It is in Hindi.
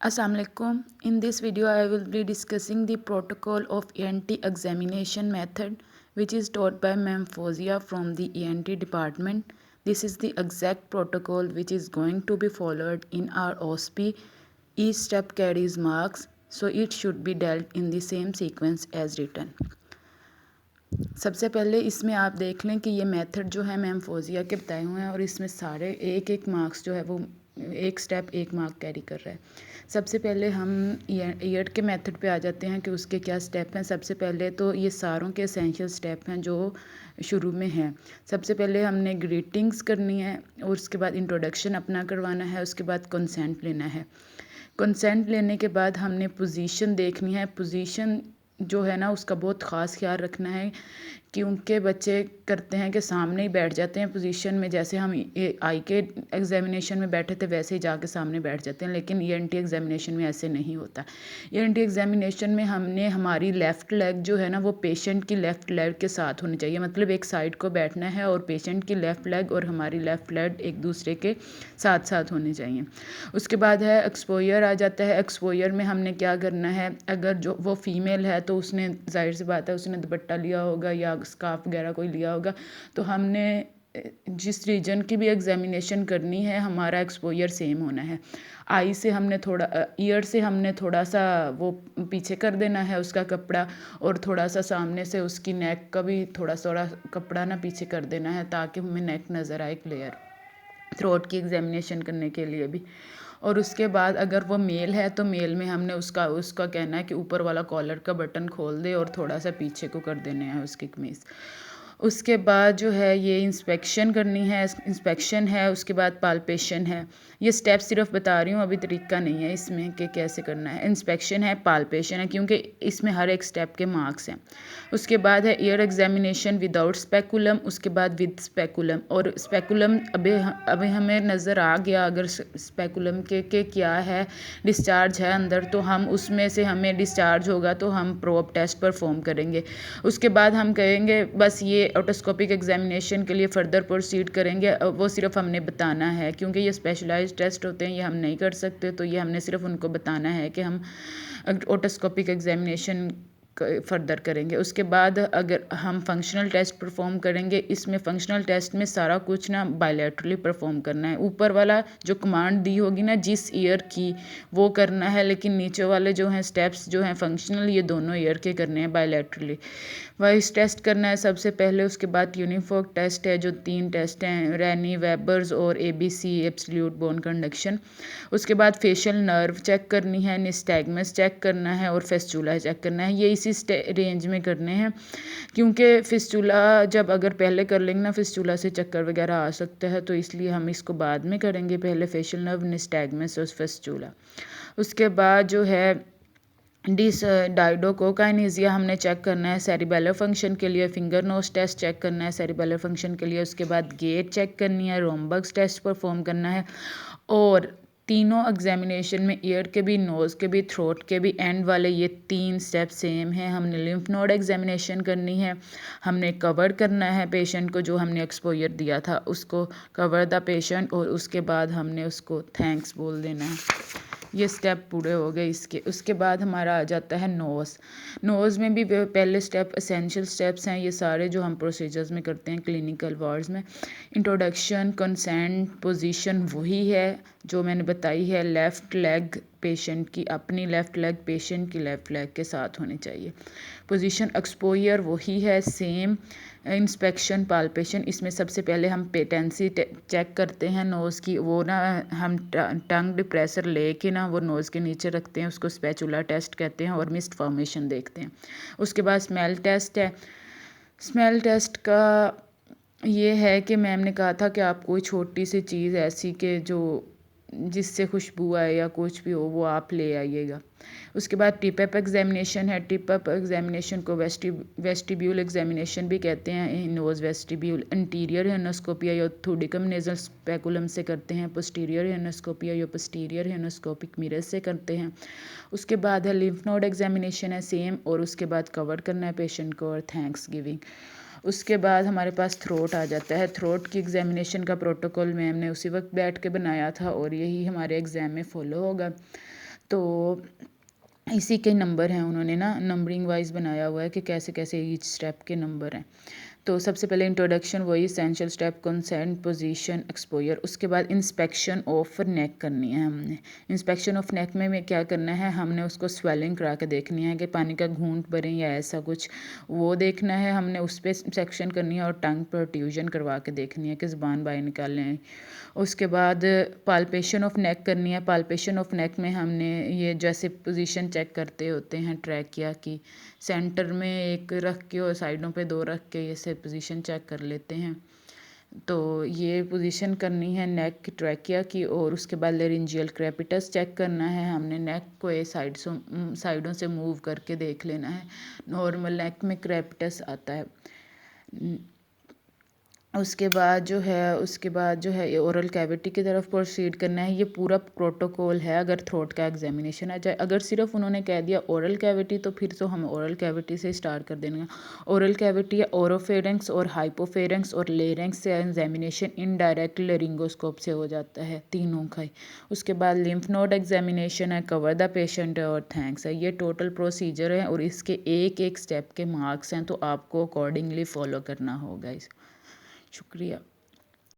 Assalamualaikum. In this video, I will be discussing the protocol of ENT examination method, which is taught by Ma'am Fozia from the ENT department. This is the exact protocol which is going to be followed in our OSPE. Each step carries marks, so it should be dealt in the same sequence as written. सबसे पहले इसमें आप देख लें कि ये मेथड जो है मैम फोजिया के बताए हुए हैं और इसमें सारे एक एक मार्क्स जो है वो एक स्टेप एक मार्क कैरी कर रहा है। सबसे पहले हम ईयर्ड के मेथड पे आ जाते हैं कि उसके क्या स्टेप हैं। सबसे पहले तो ये सारों के एसेंशियल स्टेप हैं जो शुरू में हैं। सबसे पहले हमने ग्रीटिंग्स करनी है और उसके बाद इंट्रोडक्शन अपना करवाना है, उसके बाद कंसेंट लेना है। कंसेंट लेने के बाद हमने पोजीशन देखनी है। पोजीशन जो है ना उसका बहुत ख़ास ख्याल रखना है, क्योंकि बच्चे करते हैं कि सामने ही बैठ जाते हैं पोजीशन में, जैसे हम आई के एग्जामिनेशन में बैठे थे वैसे ही जाके सामने बैठ जाते हैं, लेकिन ईएनटी एग्जामिनेशन में ऐसे नहीं होता। ईएनटी एग्जामिनेशन में हमने हमारी लेफ़्ट लेग जो है ना वो पेशेंट की लेफ़्ट लेग के साथ होनी चाहिए, मतलब एक साइड को बैठना है और पेशेंट की लेफ़्ट लेग और हमारी लेफ़्ट लेग एक दूसरे के साथ साथ होनी चाहिए। उसके बाद है एक्सपोजर आ जाता है। एक्सपोजर में हमने क्या करना है, अगर जो वो फीमेल है तो उसने ज़ाहिर सी बात है उसने दुपट्टा लिया होगा या स्कार्फ वगैरह कोई लिया होगा, तो हमने जिस रीजन की भी एग्जामिनेशन करनी है हमारा एक्सपोजर सेम होना है। आई से हमने थोड़ा ईयर से हमने थोड़ा सा वो पीछे कर देना है उसका कपड़ा, और थोड़ा सा सामने से उसकी नेक का भी थोड़ा थोड़ा कपड़ा ना पीछे कर देना है ताकि हमें नेक नज़र आए क्लियर, थ्रोट की एग्जामिनेशन करने के लिए भी। और उसके बाद अगर वो मेल है तो मेल में हमने उसका कहना है कि ऊपर वाला कॉलर का बटन खोल दे और थोड़ा सा पीछे को कर देने हैं उसकी कमीज़। उसके बाद जो है ये इंस्पेक्शन करनी है, इंस्पेक्शन है, उसके बाद पाल्पेशन है। ये स्टेप सिर्फ बता रही हूँ, अभी तरीका नहीं है इसमें कि कैसे करना है। इंस्पेक्शन है, पाल्पेशन है, क्योंकि इसमें हर एक स्टेप के मार्क्स हैं। उसके बाद है ईयर एग्जामिनेशन विदाउट स्पेकुलम, उसके बाद विद स्पेकुलम। और स्पेकुलम अभी हमें नज़र आ गया अगर स्पेकुलम के क्या है, डिस्चार्ज है अंदर, तो हम उसमें से हमें डिस्चार्ज होगा तो हम प्रोब टेस्ट परफॉर्म करेंगे। उसके बाद हम कहेंगे बस ये ओटोस्कोपिक एग्जामिनेशन के लिए फ़र्दर प्रोसीड करेंगे, वो सिर्फ हमने बताना है, क्योंकि ये स्पेशलाइज्ड टेस्ट होते हैं, ये हम नहीं कर सकते, तो ये हमने सिर्फ उनको बताना है कि हम ओटोस्कोपिक एग्जामिनेशन फ़र्दर करेंगे। उसके बाद अगर हम फंक्शनल टेस्ट परफॉर्म करेंगे, इसमें फंक्शनल टेस्ट में सारा कुछ ना बायलैटरली परफॉर्म करना है। ऊपर वाला जो कमांड दी होगी ना जिस ईयर की वो करना है, लेकिन नीचे वाले जो हैं स्टेप्स जो हैं फंक्शनल ये दोनों ईयर के करने हैं बायलैटरली। वॉइस टेस्ट करना है सबसे पहले। उसके बाद यूनिफॉर्म टेस्ट है जो 3 टेस्ट हैं, रैनी, वेबर्स और ABC एब्सोल्यूट बोन कंडक्शन। उसके बाद फेशियल नर्व चेक करनी है, निस्टैग्मस चेक करना है और फेस्चूला चेक करना है। ये इसी रेंज में करने हैं, क्योंकि फिस्चूला जब अगर पहले कर लेंगे ना फिस्चूला से चक्कर वगैरह आ सकता है, तो इसलिए हम इसको बाद में करेंगे, पहले फेशियल नर्व, निस्टैग्मस और फेस्चूला। उसके बाद जो है डाइडोकोकाइनेसिया हमने चेक करना है सेरिबेलर फंक्शन के लिए। फिंगर नोज टेस्ट चेक करना है सेरिबेलर फंक्शन के लिए। उसके बाद गेट चेक करनी है, रोम्बक्स टेस्ट परफॉर्म करना है। और तीनों एग्जामिनेशन में ईयर के भी, नोज़ के भी, थ्रोट के भी एंड वाले ये 3 स्टेप सेम हैं। हमने लिम्फ नोड एग्जामिनेशन करनी है, हमने कवर करना है पेशेंट को, जो हमने एक्सपोजर दिया था उसको कवर द पेशेंट, और उसके बाद हमने उसको थैंक्स बोल देना है। ये स्टेप पूरे हो गए इसके। उसके बाद हमारा आ जाता है नोज़ में भी पहले स्टेप एसेंशियल स्टेप्स हैं ये सारे जो हम प्रोसीजर्स में करते हैं क्लिनिकल वार्ड्स में। इंट्रोडक्शन, कंसेंट, पोजीशन वही है जो मैंने बताई है। लेफ़्ट लेग पेशेंट की अपनी लेफ़्ट लेग पेशेंट की लेफ़्ट लेग के साथ होनी चाहिए। पोजीशन एक्सपोजर वही है सेम। इंस्पेक्शन, पाल्पेशन, इसमें सबसे पहले हम पेटेंसी चेक करते हैं नोज़ की। वो ना हम टंग डिप्रेसर लेके ना वो नोज़ के नीचे रखते हैं, उसको स्पैचुला टेस्ट कहते हैं, और मिस्ट फॉर्मेशन देखते हैं। उसके बाद स्मेल टेस्ट है। स्मेल टेस्ट का ये है कि मैम ने कहा था कि आप कोई छोटी सी चीज़ ऐसी कि जो जिससे खुशबू आए या कुछ भी हो वो आप ले आइएगा। उसके बाद टिपअप एग्जामिनेशन है। टिपअप एग्जामिनेशन को वेस्टिब्यूल एग्जामिनेशन भी कहते हैं। नोज़ वेस्टिब्यूल इंटीरियर हेनोस्कोपिया या थोडिकम नेजल स्पेकुलम से करते हैं। पोस्टीरियर हेनोस्कोपिया या पोस्टीरियर हेनोस्कोपिक मिरर से करते हैं। उसके बाद है लिम्फ नोड एग्जामिनेशन है सेम, और उसके बाद कवर करना है पेशेंट को और थैंक्स गिविंग। उसके बाद हमारे पास थ्रोट आ जाता है। थ्रोट की एग्जामिनेशन का प्रोटोकॉल मैम ने उसी वक्त बैठ के बनाया था और यही हमारे एग्ज़ाम में फॉलो होगा। तो इसी के नंबर हैं, उन्होंने ना नंबरिंग वाइज बनाया हुआ है कि कैसे कैसे ईच स्टेप के नंबर हैं। तो सबसे पहले इंट्रोडक्शन, वही essential step, consent, position, exposure. उसके बाद इंस्पेक्शन ऑफ नेक करनी है हमने। इंस्पेक्शन ऑफ नेक में क्या करना है, हमने उसको स्वेलिंग करा के देखनी है कि पानी का घूंट भरें या ऐसा कुछ, वो देखना है हमने, उस पर सेक्शन करनी है। और टंग प्रोट्यूजन करवा के देखनी है कि ज़बान बाहर निकालें। उसके बाद पाल्पेशन ऑफ नेक करनी है। पाल्पेशन ऑफ नेक में हमने ये जैसे पोजीशन चेक करते होते हैं ट्रैकिया की, सेंटर में एक रख के और साइडों पे दो रख के ऐसे पोजीशन चेक कर लेते हैं। तो ये पोजीशन करनी है नेक की, ट्रैकिया की। और उसके बाद लेरिंजियल क्रेपिटस चेक करना है हमने, नेक को ये साइडों से मूव करके देख लेना है। नॉर्मल नेक में क्रेपिटस आता है। उसके बाद जो है ये ओरल कैविटी की तरफ प्रोसीड करना है। ये पूरा प्रोटोकॉल है अगर थ्रोट का एग्जामिनेशन आ जाए। अगर सिर्फ उन्होंने कह दिया ओरल कैविटी तो फिर तो हमें ओरल कैविटी से स्टार्ट कर देना है। ओरल कैविटी है ओरोफेरेंक्स और हाइपोफेरेंक्स और लेरेंक्स से एग्जामिनेशन इनडायरेक्ट लेरिंगोस्कोप से हो जाता है, तीनों का ही। उसके बाद लिम्फ नोड एग्जामिनेशन है, कवर द पेशेंट है और थैंक्स है। ये टोटल प्रोसीजर है और इसके एक एक स्टेप के मार्क्स हैं, तो आपको अकॉर्डिंगली फॉलो करना होगा। शुक्रिया।